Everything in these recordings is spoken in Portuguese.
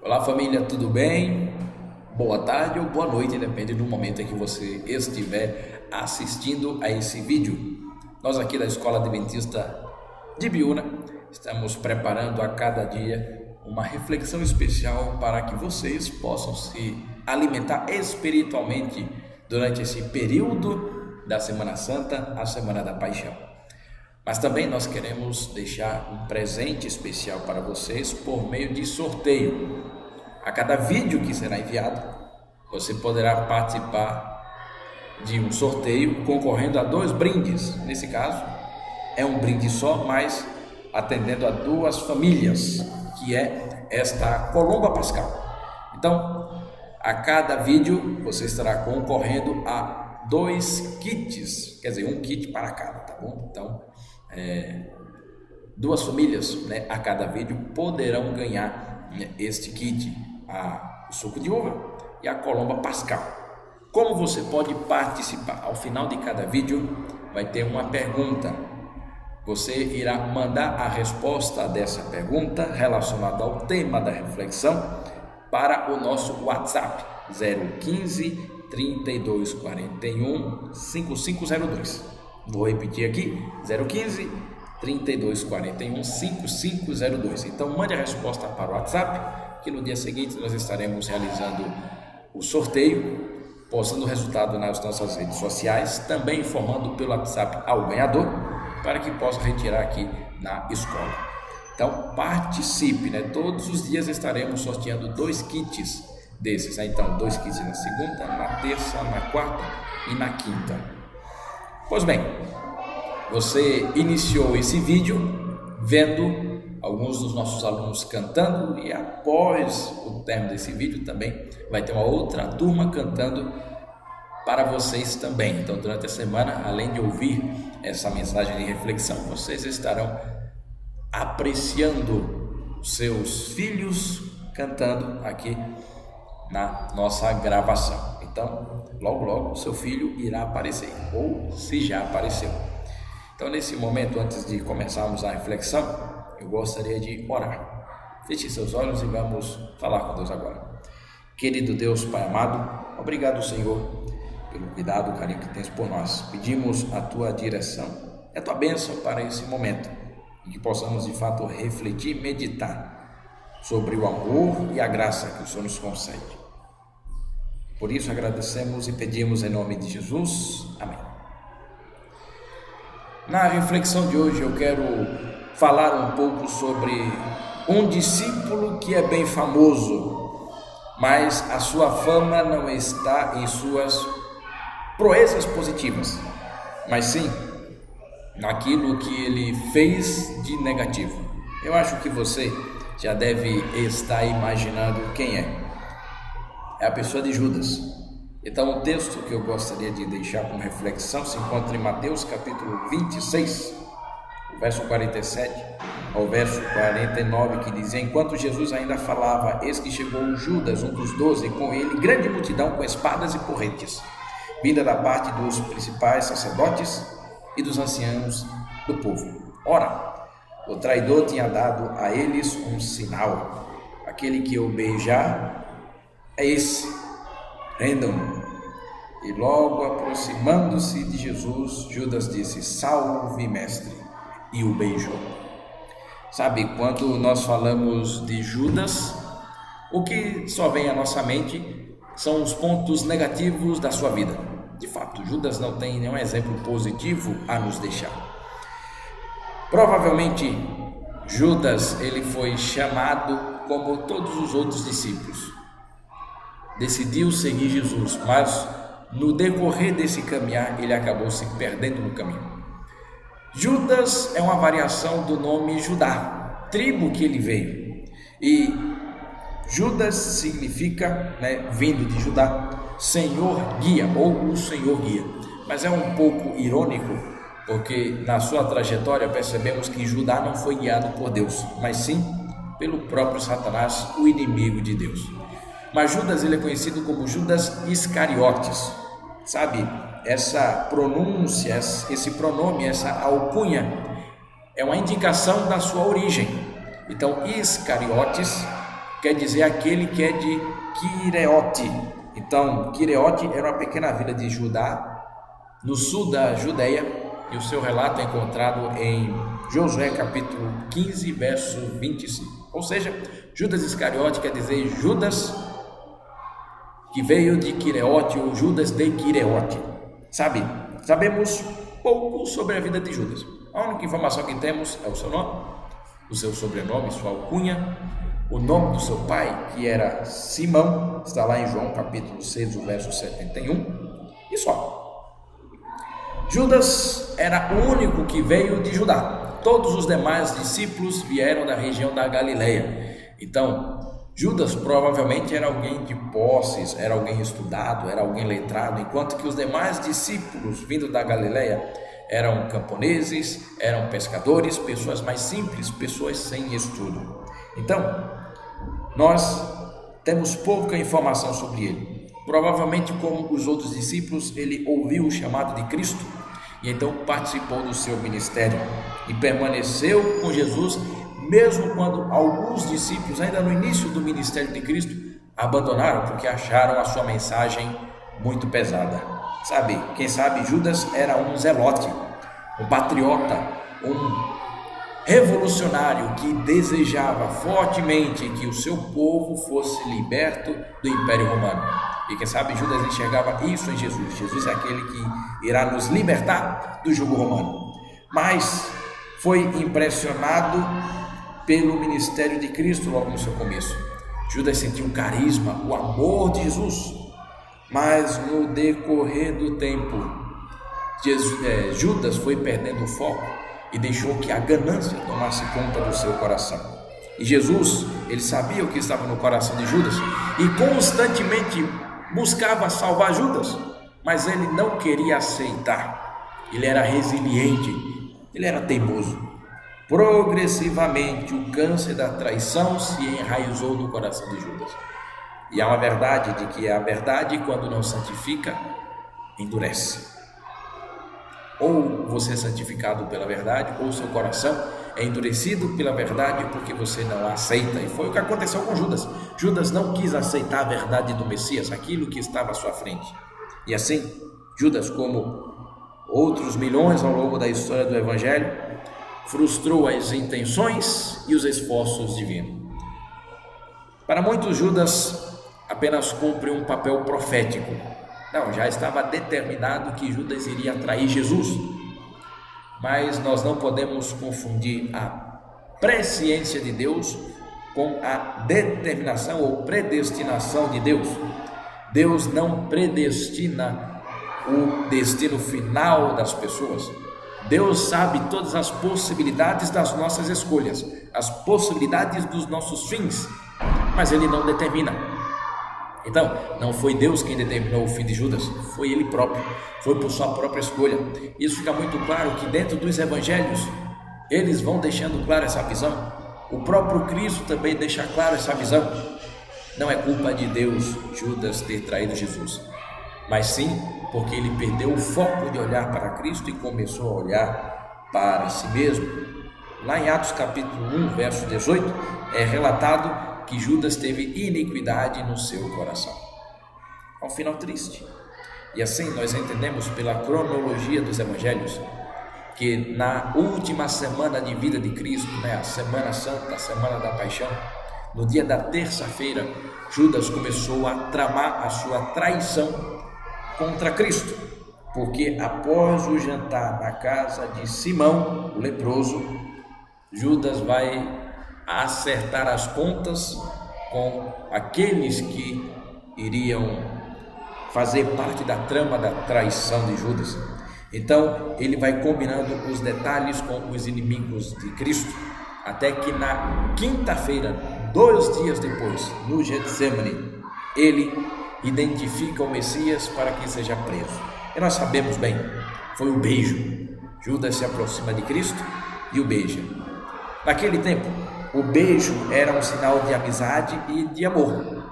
Olá família, tudo bem? Boa tarde ou boa noite, depende do momento em que você estiver assistindo a esse vídeo. Nós aqui da Escola Adventista de Biúna estamos preparando a cada dia uma reflexão especial para que vocês possam se alimentar espiritualmente durante esse período da Semana Santa, a Semana da Paixão. Mas também nós queremos deixar um presente especial para vocês por meio de sorteio. A cada vídeo que será enviado, você poderá participar de um sorteio concorrendo a 2 brindes. Nesse caso, é um brinde só, mas atendendo a 2 famílias, que é esta Colomba Pascal. Então, a cada vídeo você estará concorrendo a 2 kits, quer dizer, um kit para cada, tá bom? Então, 2 famílias, né, a cada vídeo poderão ganhar, né, este kit, o suco de uva e a Colomba Pascal. Como você pode participar? Ao final de cada vídeo vai ter uma pergunta. Você irá mandar a resposta dessa pergunta relacionada ao tema da reflexão para o nosso WhatsApp 015 32 41 5502. Vou repetir aqui, 015 32 41 5502. Então mande a resposta para o WhatsApp, que no dia seguinte nós estaremos realizando o sorteio, postando o resultado nas nossas redes sociais, também informando pelo WhatsApp ao ganhador, para que possa retirar aqui na escola. Então participe, né? Todos os dias estaremos sorteando 2 kits desses, né? Então 2 kits na segunda, na terça, na quarta e na quinta. Pois bem, você iniciou esse vídeo vendo alguns dos nossos alunos cantando, e após o término desse vídeo também vai ter uma outra turma cantando para vocês também. Então, durante a semana, além de ouvir essa mensagem de reflexão, vocês estarão apreciando seus filhos cantando aqui na nossa gravação. Então, logo logo seu filho irá aparecer, ou se já apareceu. Então, nesse momento, antes de começarmos a reflexão, eu gostaria de orar. Feche seus olhos e vamos falar com Deus agora. Querido Deus, Pai amado, obrigado, Senhor, pelo cuidado, o carinho que tens por nós. Pedimos a tua direção e a tua bênção para esse momento, em que possamos de fato refletir, meditar sobre o amor e a graça que o Senhor nos concede. Por isso agradecemos e pedimos em nome de Jesus. Amém. Na reflexão de hoje eu quero falar um pouco sobre um discípulo que é bem famoso, mas a sua fama não está em suas proezas positivas, mas sim naquilo que ele fez de negativo. Eu acho que você já deve estar imaginando quem é. É a pessoa de Judas. Então o texto que eu gostaria de deixar como reflexão se encontra em Mateus capítulo 26, o verso 47 ao verso 49, que diz: enquanto Jesus ainda falava, eis que chegou Judas, um dos 12, com ele grande multidão com espadas e porretes, vinda da parte dos principais sacerdotes e dos anciãos do povo. Ora, o traidor tinha dado a eles um sinal: aquele que eu beijar é esse, prendam-no. E logo aproximando-se de Jesus, Judas disse: salve, mestre, e o beijou. Sabe, quando nós falamos de Judas, o que só vem à nossa mente são os pontos negativos da sua vida. De fato, Judas não tem nenhum exemplo positivo a nos deixar. Provavelmente Judas, ele foi chamado como todos os outros discípulos, decidiu seguir Jesus, mas no decorrer desse caminhar ele acabou se perdendo no caminho. Judas é uma variação do nome Judá, tribo que ele veio, e Judas significa, vindo de Judá, Senhor guia, ou o Senhor guia. Mas é um pouco irônico, porque na sua trajetória percebemos que Judá não foi guiado por Deus, mas sim pelo próprio Satanás, o inimigo de Deus. Mas Judas, ele é conhecido como Judas Iscariotes. Sabe, essa pronúncia, esse pronome, essa alcunha é uma indicação da sua origem. Então, Iscariotes quer dizer aquele que é de Quireote. Então, Quireote era uma pequena vila de Judá, no sul da Judéia, e o seu relato é encontrado em Josué capítulo 15, verso 25. Ou seja, Judas Iscariote quer dizer Judas que veio de Quireote, ou Judas de Quireote. Sabemos pouco sobre a vida de Judas. A única informação que temos é o seu nome, o seu sobrenome, sua alcunha, o nome do seu pai, que era Simão, está lá em João capítulo 6, o verso 71, e só. Judas era o único que veio de Judá. Todos os demais discípulos vieram da região da Galileia. Então, Judas provavelmente era alguém de posses, era alguém estudado, era alguém letrado, enquanto que os demais discípulos vindo da Galileia eram camponeses, eram pescadores, pessoas mais simples, pessoas sem estudo. Então, nós temos pouca informação sobre ele. Provavelmente, como os outros discípulos, ele ouviu o chamado de Cristo e então participou do seu ministério e permaneceu com Jesus, mesmo quando alguns discípulos, ainda no início do ministério de Cristo, abandonaram porque acharam a sua mensagem muito pesada. Quem sabe Judas era um zelote, um patriota, um revolucionário que desejava fortemente que o seu povo fosse liberto do Império Romano. E quem sabe Judas enxergava isso em Jesus. Jesus é aquele que irá nos libertar do jugo romano. Mas foi impressionado pelo ministério de Cristo logo no seu começo. Judas sentiu o carisma, o amor de Jesus, mas no decorrer do tempo, Judas foi perdendo o foco e deixou que a ganância tomasse conta do seu coração. E Jesus, ele sabia o que estava no coração de Judas e constantemente buscava salvar Judas, mas ele não queria aceitar. Ele era resiliente, ele era teimoso. Progressivamente, o câncer da traição se enraizou no coração de Judas. E há uma verdade de que a verdade, quando não santifica, endurece. Ou você é santificado pela verdade, ou seu coração é endurecido pela verdade porque você não a aceita. E foi o que aconteceu com Judas. Judas não quis aceitar a verdade do Messias, aquilo que estava à sua frente. E assim, Judas, como outros milhões ao longo da história do Evangelho, frustrou as intenções e os esforços divinos. Para muitos, Judas apenas cumpre um papel profético. Não, já estava determinado que Judas iria trair Jesus. Mas nós não podemos confundir a presciência de Deus com a determinação ou predestinação de Deus. Deus não predestina o destino final das pessoas. Deus sabe todas as possibilidades das nossas escolhas, as possibilidades dos nossos fins, mas Ele não determina. Então, não foi Deus quem determinou o fim de Judas, foi Ele próprio, foi por sua própria escolha. Isso fica muito claro que dentro dos evangelhos, eles vão deixando claro essa visão. O próprio Cristo também deixa claro essa visão. Não é culpa de Deus Judas ter traído Jesus, mas sim porque ele perdeu o foco de olhar para Cristo e começou a olhar para si mesmo. Lá em Atos capítulo 1, verso 18, é relatado que Judas teve iniquidade no seu coração. É um final triste. E assim nós entendemos pela cronologia dos evangelhos que na última semana de vida de Cristo, a Semana Santa, a Semana da Paixão, no dia da terça-feira, Judas começou a tramar a sua traição contra Cristo, porque após o jantar na casa de Simão, o leproso, Judas vai acertar as contas com aqueles que iriam fazer parte da trama da traição de Judas. Então ele vai combinando os detalhes com os inimigos de Cristo, até que na quinta-feira, 2 dias depois, no Getsemane, ele identifica o Messias para que seja preso. E nós sabemos bem, foi o beijo. Judas se aproxima de Cristo e o beija. Naquele tempo, o beijo era um sinal de amizade e de amor.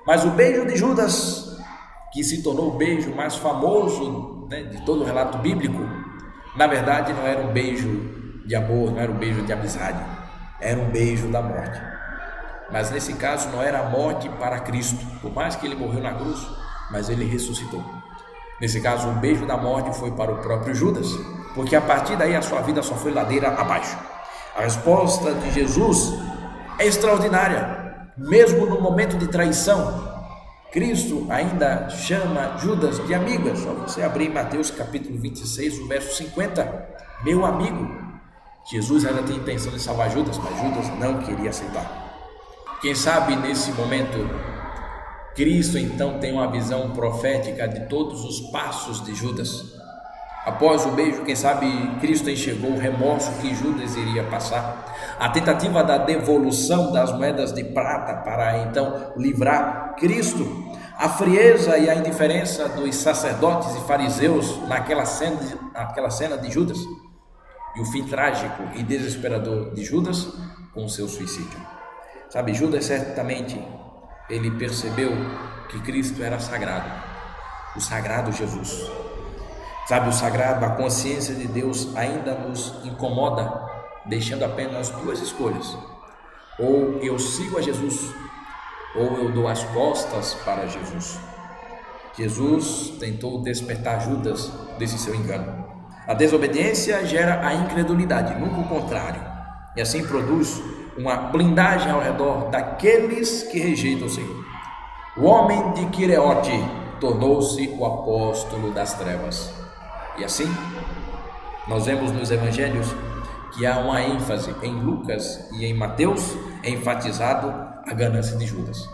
Mas o beijo de Judas, que se tornou o beijo mais famoso de todo o relato bíblico, na verdade não era um beijo de amor, não era um beijo de amizade, era um beijo da morte. Mas nesse caso não era a morte para Cristo, por mais que ele morreu na cruz, mas ele ressuscitou. Nesse caso, o beijo da morte foi para o próprio Judas, porque a partir daí a sua vida só foi ladeira abaixo. A resposta de Jesus é extraordinária. Mesmo no momento de traição, Cristo ainda chama Judas de amigo. É só você abrir Mateus capítulo 26, o verso 50. Meu amigo. Jesus ainda tem intenção de salvar Judas, mas Judas não queria aceitar. Quem sabe nesse momento, Cristo então tem uma visão profética de todos os passos de Judas. Após o beijo, quem sabe Cristo enxergou o remorso que Judas iria passar, a tentativa da devolução das moedas de prata para então livrar Cristo, a frieza e a indiferença dos sacerdotes e fariseus naquela cena de Judas, e o fim trágico e desesperador de Judas com o seu suicídio. Sabe, Judas certamente ele percebeu que Cristo era sagrado, o sagrado Jesus. Sabe, o sagrado, a consciência de Deus ainda nos incomoda, deixando apenas duas escolhas: ou eu sigo a Jesus, ou eu dou as costas para Jesus. Jesus tentou despertar Judas desse seu engano. A desobediência gera a incredulidade, nunca o contrário, e assim produz uma blindagem ao redor daqueles que rejeitam o Senhor. O homem de Quireote tornou-se o apóstolo das trevas. E assim, nós vemos nos evangelhos que há uma ênfase em Lucas e em Mateus, enfatizado a ganância de Judas.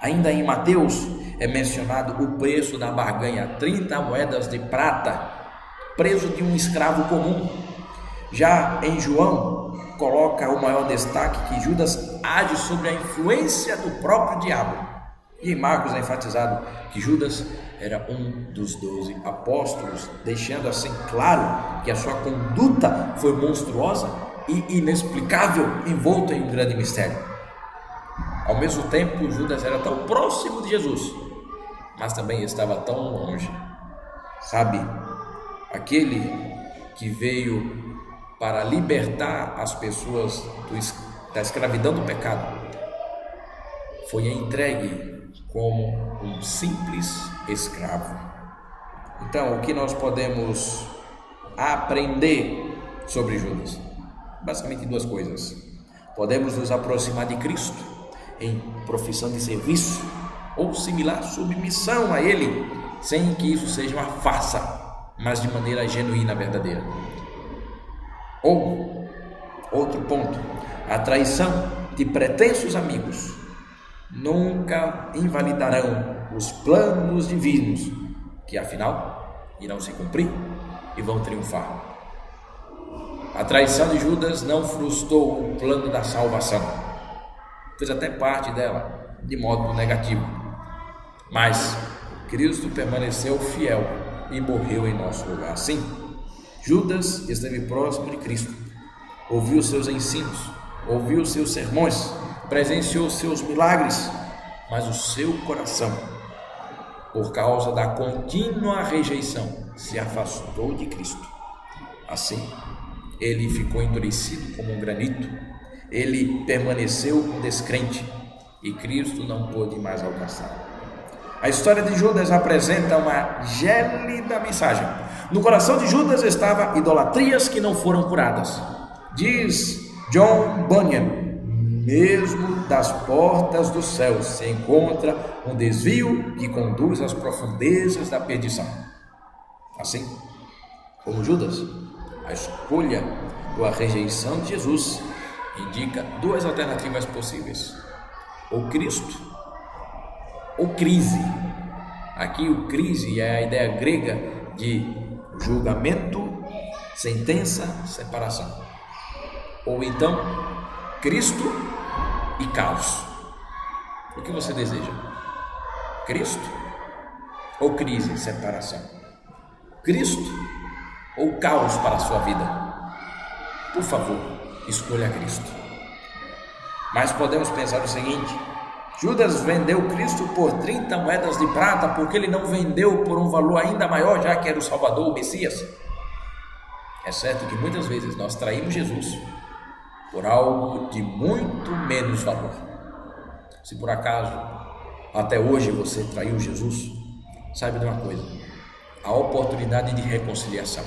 Ainda em Mateus é mencionado o preço da barganha, 30 moedas de prata, preço de um escravo comum. Já em João, coloca o maior destaque que Judas age sob a influência do próprio diabo. E em Marcos é enfatizado que Judas era um dos 12 apóstolos, deixando assim claro que a sua conduta foi monstruosa e inexplicável, envolta em um grande mistério. Ao mesmo tempo, Judas era tão próximo de Jesus, mas também estava tão longe. Sabe, aquele que veio para libertar as pessoas da escravidão do pecado, foi entregue como um simples escravo. Então, o que nós podemos aprender sobre Judas? Basicamente duas coisas. Podemos nos aproximar de Cristo em profissão de serviço ou similar submissão a Ele, sem que isso seja uma farsa, mas de maneira genuína, verdadeira. Ou, outro ponto, a traição de pretensos amigos nunca invalidarão os planos divinos, que afinal irão se cumprir e vão triunfar. A traição de Judas não frustrou o plano da salvação, fez até parte dela de modo negativo, mas Cristo permaneceu fiel e morreu em nosso lugar. Sim, Judas esteve próximo de Cristo, ouviu seus ensinos, ouviu seus sermões, presenciou seus milagres, mas o seu coração, por causa da contínua rejeição, se afastou de Cristo. Assim, ele ficou endurecido como um granito, ele permaneceu um descrente e Cristo não pôde mais alcançá-lo. A história de Judas apresenta uma gélida mensagem. No coração de Judas estava idolatrias que não foram curadas. Diz John Bunyan: mesmo das portas do céu se encontra um desvio que conduz às profundezas da perdição. Assim como Judas, a escolha ou a rejeição de Jesus indica duas alternativas possíveis: ou Cristo ou crise. Aqui o crise é a ideia grega de julgamento, sentença, separação. Ou então Cristo e caos. O que você deseja? Cristo ou crise, separação? Cristo ou caos para a sua vida? Por favor, escolha Cristo. Mas podemos pensar o seguinte: Judas vendeu Cristo por 30 moedas de prata porque ele não vendeu por um valor ainda maior, já que era o Salvador, o Messias. É certo que muitas vezes nós traímos Jesus por algo de muito menos valor. Se por acaso até hoje você traiu Jesus, saiba de uma coisa: a oportunidade de reconciliação.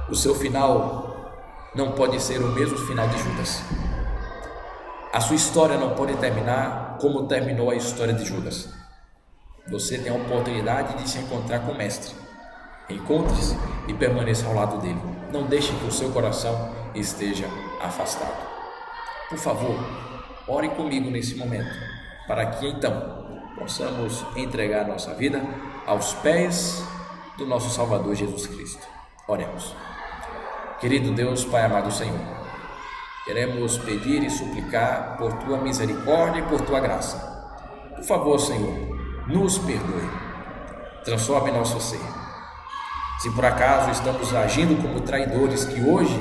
O seu final não pode ser o mesmo final de Judas. A sua história não pode terminar como terminou a história de Judas. Você tem a oportunidade de se encontrar com o Mestre. Encontre-se e permaneça ao lado dele. Não deixe que o seu coração esteja afastado. Por favor, ore comigo nesse momento, para que então possamos entregar nossa vida aos pés do nosso Salvador Jesus Cristo. Oremos. Querido Deus, Pai amado Senhor, queremos pedir e suplicar por Tua misericórdia e por Tua graça. Por favor, Senhor, nos perdoe, transforme nosso ser. Se por acaso estamos agindo como traidores, que hoje,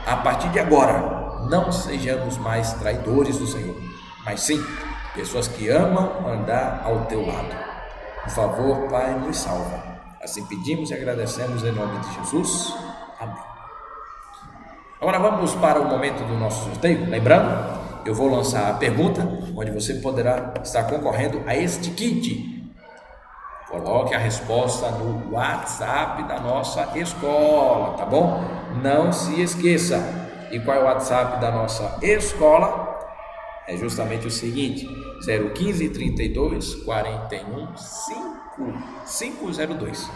a partir de agora, não sejamos mais traidores do Senhor, mas sim pessoas que amam andar ao Teu lado. Por favor, Pai, nos salva. Assim pedimos e agradecemos em nome de Jesus. Amém. Agora vamos para o momento do nosso sorteio. Lembrando, eu vou lançar a pergunta, onde você poderá estar concorrendo a este kit. Coloque a resposta no WhatsApp da nossa escola, tá bom? Não se esqueça. E qual é o WhatsApp da nossa escola? É justamente o seguinte: 015 32 41 5502.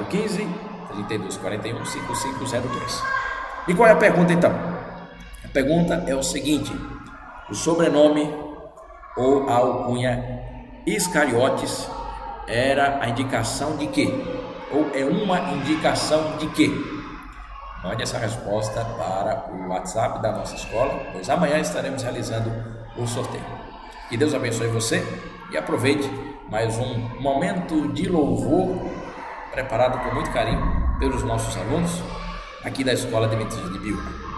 015 32 41 5502. E qual é a pergunta então? A pergunta é o seguinte: o sobrenome ou a alcunha Iscariotes era a indicação de quê? Ou é uma indicação de quê? Mande essa resposta para o WhatsApp da nossa escola, pois amanhã estaremos realizando o sorteio. Que Deus abençoe você e aproveite mais um momento de louvor preparado com muito carinho pelos nossos alunos aqui da Escola Adventista de Biúna.